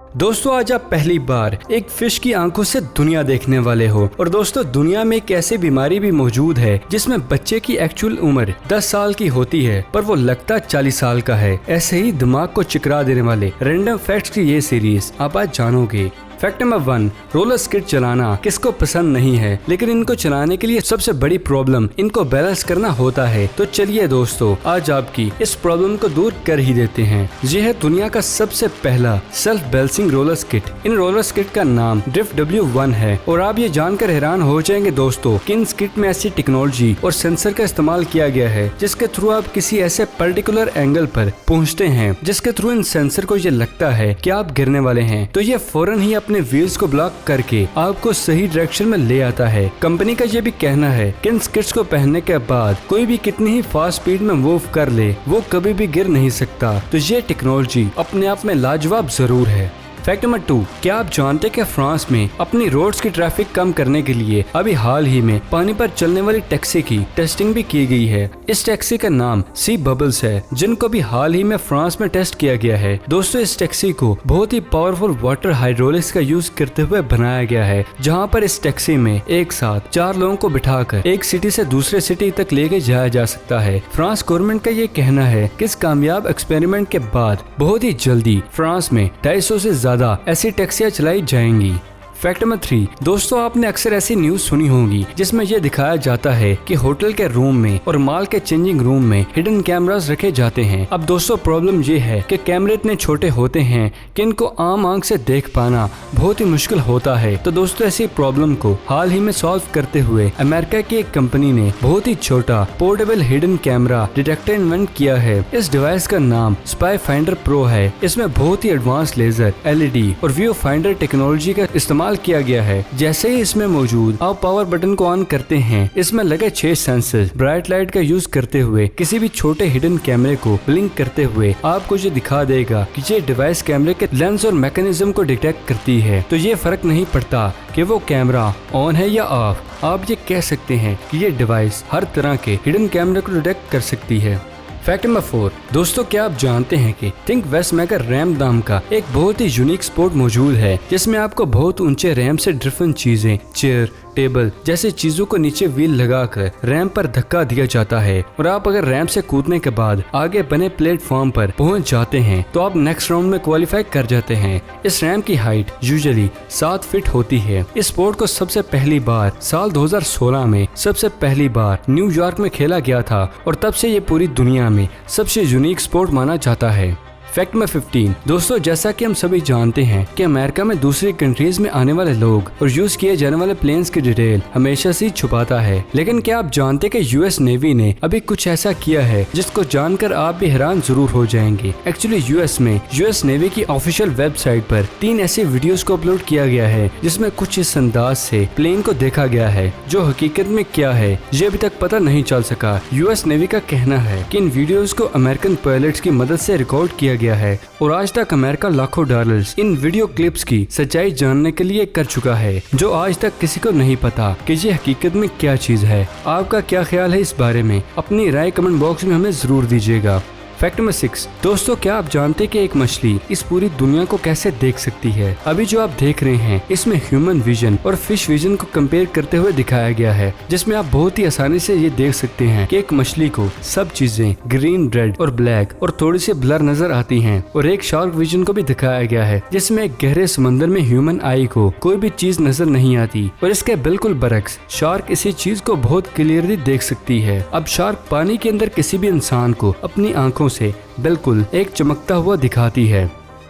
दोस्तों आज आप पहली बार एक फिश की आंखों से दुनिया देखने वाले हो। और दोस्तों दुनिया में एक ऐसी बीमारी भी मौजूद है जिसमें बच्चे की एक्चुअल उम्र 10 साल की होती है पर वो लगता 40 साल का है। ऐसे ही दिमाग को चिकरा देने वाले रैंडम फैक्ट्स की ये सीरीज आप आज जानोगे। फैक्ट नंबर 1, रोलर स्केट चलाना किसको पसंद नहीं है, लेकिन इनको चलाने के लिए सबसे बड़ी प्रॉब्लम इनको बैलेंस करना होता है। तो चलिए दोस्तों आज आपकी इस प्रॉब्लम को दूर कर ही देते हैं। यह है दुनिया का सबसे पहला सेल्फ बैलेंसिंग रोलर स्केट। इन रोलर स्केट का नाम ड्रिफ्ट W1 है और आप ये जानकर हैरान हो जाएंगे दोस्तों कि इन स्केट में ऐसी टेक्नोलॉजी और सेंसर का इस्तेमाल किया गया है जिसके थ्रू आप किसी ऐसे पर्टिकुलर एंगल पर पहुँचते हैं जिसके थ्रू इन सेंसर को ये लगता है कि आप गिरने वाले हैं तो ये फौरन ही अपने व्हील्स को ब्लॉक करके आपको सही डायरेक्शन में ले आता है। कंपनी का ये भी कहना है कि इन स्किट्स को पहनने के बाद कोई भी कितनी ही फास्ट स्पीड में मूव कर ले वो कभी भी गिर नहीं सकता। तो ये टेक्नोलॉजी अपने आप में लाजवाब जरूर है। फैक्ट नंबर 2, क्या आप जानते हैं कि फ्रांस में अपनी रोड्स की ट्रैफिक कम करने के लिए अभी हाल ही में पानी पर चलने वाली टैक्सी की टेस्टिंग भी की गई है। इस टैक्सी का नाम सी बबल्स है जिनको भी हाल ही में फ्रांस में टेस्ट किया गया है। दोस्तों इस टैक्सी को बहुत ही पावरफुल वाटर हाइड्रोलिक्स का यूज करते हुए बनाया गया है, जहाँ पर इस टैक्सी में एक साथ 4 लोगों को बिठाकर एक सिटी से दूसरे सिटी तक लेके जाया जा सकता है। फ्रांस गवर्नमेंट का ये कहना है कि इस कामयाब एक्सपेरिमेंट के बाद बहुत ही जल्दी फ्रांस में 250 से ज्यादा ऐसी टैक्सियां चलाई जाएंगी। फैक्ट नंबर 3, दोस्तों आपने अक्सर ऐसी न्यूज सुनी होगी जिसमें यह दिखाया जाता है कि होटल के रूम में और मॉल के चेंजिंग रूम में हिडन कैमरास रखे जाते हैं। अब दोस्तों प्रॉब्लम ये है कि कैमरे इतने छोटे होते हैं कि इनको आम आंख से देख पाना बहुत ही मुश्किल होता है। तो दोस्तों ऐसी प्रॉब्लम को हाल ही में सॉल्व करते हुए अमेरिका की एक कंपनी ने बहुत ही छोटा portable hidden camera detector invent किया है। इस डिवाइस का नाम स्पाई फाइंडर प्रो है। इसमें बहुत ही एडवांस लेजर, LED और व्यू फाइंडर टेक्नोलॉजी का इस्तेमाल किया गया है। जैसे ही इसमें मौजूद आप पावर बटन को ऑन करते हैं, इसमें लगे 6 सेंसर ब्राइट लाइट का यूज करते हुए किसी भी छोटे हिडन कैमरे को ब्लिंक करते हुए आपको ये दिखा देगा कि ये डिवाइस कैमरे के लेंस और मैकेनिज्म को डिटेक्ट करती है। तो ये फर्क नहीं पड़ता कि वो कैमरा ऑन है या ऑफ। आप ये कह सकते हैं कि ये डिवाइस हर तरह के हिडन कैमरे को डिटेक्ट कर सकती है। फैक्ट नंबर 4, दोस्तों क्या आप जानते हैं कि थिंक वेस्ट में रैम नाम का एक बहुत ही यूनिक स्पोर्ट मौजूद है जिसमें आपको बहुत ऊंचे रैम से ड्रिफन चीजें, चेयर, टेबल जैसे चीजों को नीचे व्हील लगाकर रैंप पर धक्का दिया जाता है और आप अगर रैंप से कूदने के बाद आगे बने प्लेटफॉर्म पर पहुंच जाते हैं तो आप नेक्स्ट राउंड में क्वालिफाई कर जाते हैं। इस रैंप की हाइट यूजुअली 7 फीट होती है। इस स्पोर्ट को सबसे पहली बार साल 2016 में सबसे पहली बार न्यूयॉर्क में खेला गया था और तब से ये पूरी दुनिया में सबसे यूनिक स्पोर्ट माना जाता है। फैक्ट नंबर 15, दोस्तों जैसा कि हम सभी जानते हैं कि अमेरिका में दूसरी कंट्रीज में आने वाले लोग और यूज किए जाने वाले प्लेन्स की डिटेल हमेशा से छुपाता है, लेकिन क्या आप जानते हैं कि US नेवी ने अभी कुछ ऐसा किया है जिसको जानकर आप भी हैरान जरूर हो जाएंगे। एक्चुअली US नेवी की ऑफिशियल वेबसाइट पर 3 ऐसी वीडियोस को अपलोड किया गया है जिसमें कुछ इस अंदाज से प्लेन को देखा गया है जो हकीकत में क्या है ये अभी तक पता नहीं चल सका। US नेवी का कहना है कि इन वीडियोस को अमेरिकन पायलट्स की मदद से रिकॉर्ड किया गया है और आज तक अमेरिका लाखों डॉलर्स इन वीडियो क्लिप्स की सच्चाई जानने के लिए कर चुका है, जो आज तक किसी को नहीं पता कि ये हकीकत में क्या चीज है। आपका क्या ख्याल है इस बारे में? अपनी राय कमेंट बॉक्स में हमें जरूर दीजिएगा। फैक्ट नंबर 6, दोस्तों क्या आप जानते हैं कि एक मछली इस पूरी दुनिया को कैसे देख सकती है? अभी जो आप देख रहे हैं इसमें ह्यूमन विजन और फिश विजन को कंपेयर करते हुए दिखाया गया है, जिसमें आप बहुत ही आसानी से ये देख सकते हैं कि एक मछली को सब चीजें ग्रीन, रेड और ब्लैक और थोड़ी सी ब्लर नजर आती हैं। और एक शार्क विजन को भी दिखाया गया है जिसमें एक गहरे समंदर में ह्यूमन आई को कोई भी चीज नजर नहीं आती और इसके बिल्कुल बरक्स शार्क इसी चीज को बहुत क्लियरली देख सकती है। अब शार्क पानी के अंदर किसी भी इंसान को अपनी आंखों से बिल्कुल एक चमकता हुआ दिखाती है।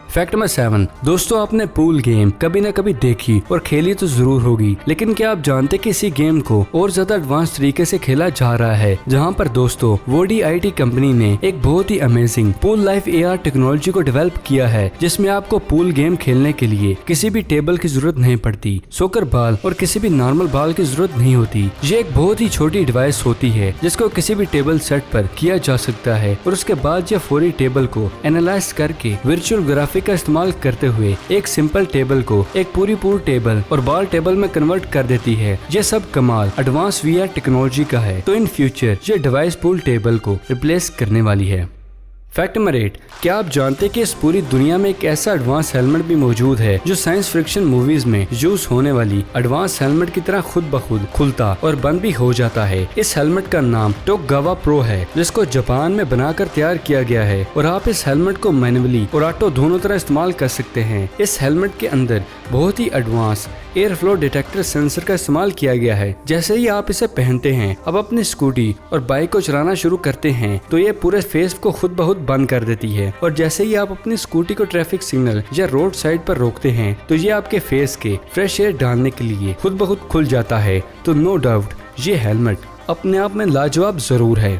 फैक्ट नंबर 7, दोस्तों आपने पूल गेम कभी न कभी देखी और खेली तो जरूर होगी, लेकिन क्या आप जानते कि इसी गेम को और ज्यादा एडवांस तरीके से खेला जा रहा है, जहां पर दोस्तों वोडी IT कंपनी ने एक बहुत ही amazing pool life AR technology को डेवलप किया है जिसमें आपको पूल गेम खेलने के लिए किसी भी टेबल की जरूरत नहीं पड़ती, सोकर बॉल और किसी भी नॉर्मल बॉल की जरूरत नहीं होती। ये एक बहुत ही छोटी डिवाइस होती है जिसको किसी भी टेबल सेट पर किया जा सकता है और उसके बाद यह फौरी टेबल को एनालाइज करके वर्चुअल ग्राफिक का इस्तेमाल करते हुए एक सिंपल टेबल को एक पूरी पूल टेबल और बॉल टेबल में कन्वर्ट कर देती है। ये सब कमाल एडवांस VR टेक्नोलॉजी का है। तो इन फ्यूचर ये डिवाइस पूल टेबल को रिप्लेस करने वाली है। फैक्ट नंबर 8, क्या आप जानते हैं कि इस पूरी दुनिया में एक ऐसा एडवांस हेलमेट भी मौजूद है जो साइंस फिक्शन मूवीज में यूज होने वाली एडवांस हेलमेट की तरह खुद ब खुद खुलता और बंद भी हो जाता है। इस हेलमेट का नाम टोकुगावा प्रो है, जिसको जापान में बनाकर तैयार किया गया है और आप इस हेलमेट को मैनुअली और ऑटो दोनों तरह इस्तेमाल कर सकते हैं। इस हेलमेट के अंदर बहुत ही advance air flow detector sensor का इस्तेमाल किया गया है। जैसे ही आप इसे पहनते हैं, अब अपनी स्कूटी और बाइक को चलाना शुरू करते हैं तो ये पूरे फेस को खुद ब खुद बंद कर देती है, और जैसे ही आप अपनी स्कूटी को ट्रैफिक सिग्नल या रोड साइड पर रोकते हैं तो ये आपके फेस के फ्रेश एयर डालने के लिए खुद ब खुद खुल जाता है। तो नो डाउट ये हेलमेट अपने आप में लाजवाब जरूर है।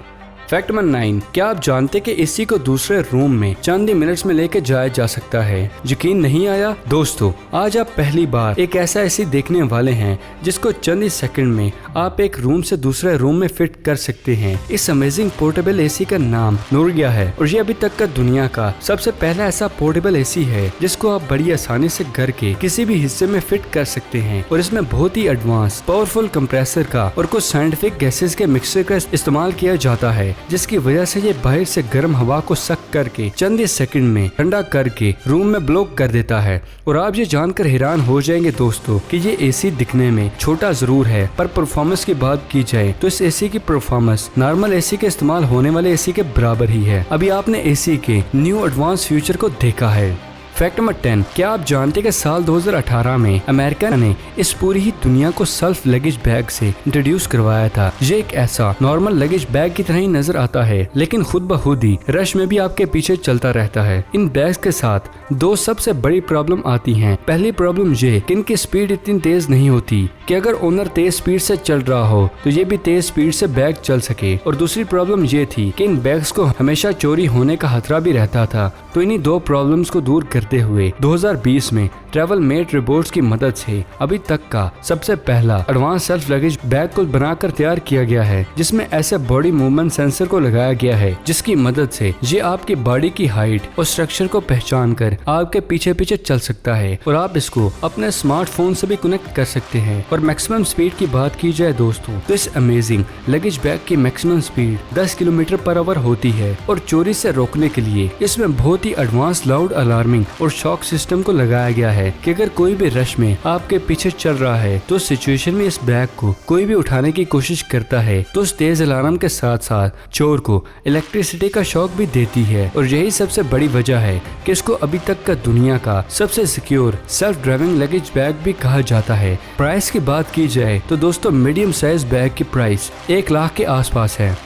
फैक्ट नंबर 9, क्या आप जानते कि एसी को दूसरे रूम में चंद ही मिनट्स में लेकर जाया जा सकता है? यकीन नहीं आया? दोस्तों, आज आप पहली बार एक ऐसा एसी देखने वाले हैं जिसको चंद ही सेकंड में आप एक रूम से दूसरे रूम में फिट कर सकते हैं। इस अमेजिंग पोर्टेबल एसी का नाम नूरगिया है और ये अभी तक का दुनिया का सबसे पहला ऐसा पोर्टेबल एसी है जिसको आप बड़ी आसानी से घर के किसी भी हिस्से में फिट कर सकते हैं। और इसमें बहुत ही एडवांस पावरफुल कंप्रेसर का और कुछ साइंटिफिक गैसेस के मिक्सचर का इस्तेमाल किया जाता है, जिसकी वजह से ये बाहर से गर्म हवा को सक करके चंद ही सेकंड में ठंडा करके रूम में ब्लॉक कर देता है। और आप ये जानकर हैरान हो जाएंगे दोस्तों कि ये एसी दिखने में छोटा जरूर है, पर परफॉर्मेंस की बात की जाए तो इस एसी की परफॉर्मेंस नॉर्मल एसी के इस्तेमाल होने वाले एसी के बराबर ही है। अभी आपने एसी के न्यू एडवांस फ्यूचर को देखा है। फैक्ट नंबर 10, क्या आप जानते हैं कि साल 2018 में अमेरिका ने इस पूरी ही दुनिया को सेल्फ लगेज बैग से इंट्रोड्यूस करवाया था। ये एक ऐसा नॉर्मल लगेज बैग की तरह ही नजर आता है, लेकिन खुद ब खुद ही रश में भी आपके पीछे चलता रहता है। इन बैग्स के साथ दो सबसे बड़ी प्रॉब्लम आती हैं। पहली प्रॉब्लम ये कि इनकी स्पीड इतनी तेज नहीं होती कि अगर ओनर तेज स्पीड से चल रहा हो तो ये भी तेज स्पीड से बैग चल सके। और दूसरी प्रॉब्लम ये थी कि इन बैग्स को हमेशा चोरी होने का खतरा भी रहता था। तो इन्हीं दो प्रॉब्लम्स को दूर करते हुए 2020 में ट्रैवल मेट रोबोट्स की मदद से अभी तक का सबसे पहला एडवांस सेल्फ लगेज बैग को बनाकर तैयार किया गया है, जिसमें ऐसे बॉडी मूवमेंट सेंसर को लगाया गया है जिसकी मदद से ये आपकी बॉडी की हाइट और स्ट्रक्चर को पहचान कर आपके पीछे पीछे चल सकता है। और आप इसको अपने स्मार्टफोन से भी कनेक्ट कर सकते हैं। और मैक्सिमम स्पीड की बात की जाए दोस्तों तो इस अमेजिंग लगेज बैग की maximum speed 10 kilometre per hour होती है। और चोरी से रोकने के लिए इसमें बहुत ही एडवांस लाउड अलार्मिंग और शॉक सिस्टम को लगाया गया है कि अगर कोई भी रश में आपके पीछे चल रहा है तो सिचुएशन में इस बैग को कोई भी उठाने की कोशिश करता है तो उस तेज अलार्म के साथ साथ चोर को इलेक्ट्रिसिटी का शॉक भी देती है। और यही सबसे बड़ी वजह है कि इसको अभी तक का दुनिया का सबसे secure self driving luggage bag भी कहा जाता है। प्राइस की बात की जाए तो दोस्तों मीडियम साइज बैग की प्राइस 1 लाख के आसपास है।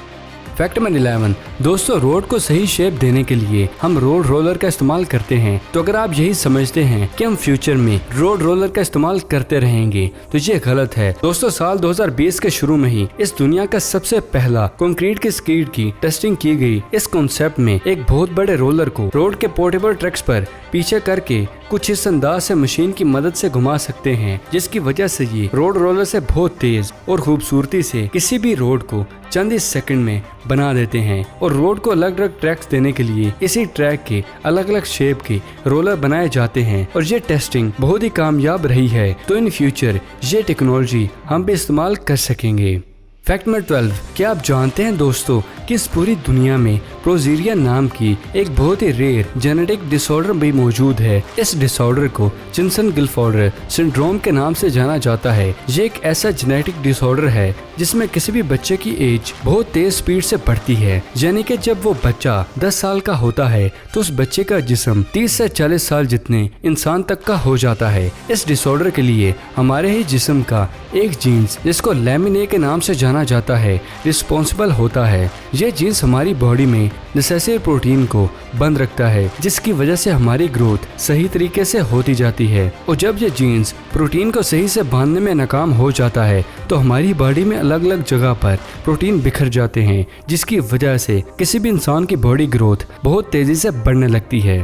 फैक्ट नंबर 11, दोस्तों रोड को सही शेप देने के लिए हम रोड रोलर का इस्तेमाल करते हैं। तो अगर आप यही समझते हैं कि हम फ्यूचर में रोड रोलर का इस्तेमाल करते रहेंगे तो ये गलत है। दोस्तों साल 2020 के शुरू में ही इस दुनिया का सबसे पहला कंक्रीट की स्कीड की टेस्टिंग की गई। इस कॉन्सेप्ट में एक बहुत बड़े रोलर को रोड के पोर्टेबल ट्रक्स पर पीछे करके कुछ इस अंदाज से मशीन की मदद से घुमा सकते हैं, जिसकी वजह से ये रोड रोलर से बहुत तेज और खूबसूरती से किसी भी रोड को चंद ही सेकंड में बना देते हैं। और रोड को अलग अलग ट्रैक्स देने के लिए इसी ट्रैक के अलग अलग शेप के रोलर बनाए जाते हैं। और ये टेस्टिंग बहुत ही कामयाब रही है। तो इन फ्यूचर ये टेक्नोलॉजी हम भी इस्तेमाल कर सकेंगे। फैक्ट नंबर 12, क्या आप जानते हैं दोस्तों कि इस पूरी दुनिया में प्रोजेरिया नाम की एक बहुत ही रेयर जेनेटिक डिसऑर्डर भी मौजूद है। इस डिसऑर्डर को चिंसन गिलफोर्ड सिंड्रोम के नाम से जाना जाता है। ये एक ऐसा जेनेटिक डिसऑर्डर है जिसमें किसी भी बच्चे की एज बहुत तेज स्पीड से बढ़ती है। यानी कि जब वो बच्चा 10 साल का होता है तो उस बच्चे का जिस्म 30 से 40 साल जितने इंसान तक का हो जाता है। इस डिसऑर्डर के लिए हमारे ही जिस्म का एक जीन्स जिसको लैमिन ए के नाम से जाना जाता है रिस्पॉन्सिबल होता है। यह जीन्स हमारी बॉडी में नेसेसरी प्रोटीन को बंद रखता है, जिसकी वजह से हमारी ग्रोथ सही तरीके से होती जाती है। और जब ये जीन्स प्रोटीन को सही से बांधने में नाकाम हो जाता है तो हमारी बॉडी में अलग अलग जगह पर प्रोटीन बिखर जाते हैं, जिसकी वजह से किसी भी इंसान की बॉडी ग्रोथ बहुत तेजी से बढ़ने लगती है।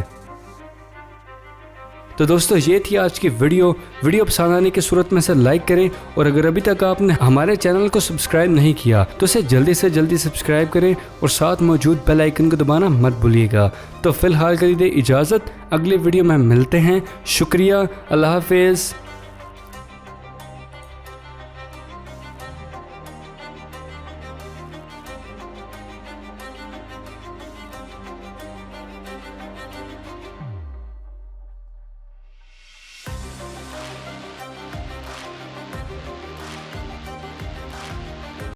तो दोस्तों ये थी आज की वीडियो पसंद आने की सूरत में से लाइक करें, और अगर अभी तक आपने हमारे चैनल को सब्सक्राइब नहीं किया तो इसे जल्दी से जल्दी सब्सक्राइब करें और साथ मौजूद बेल आइकन को दबाना मत भूलिएगा। तो फिलहाल के लिए इजाज़त, अगले वीडियो में मिलते हैं। शुक्रिया, अल्लाह हाफिज़।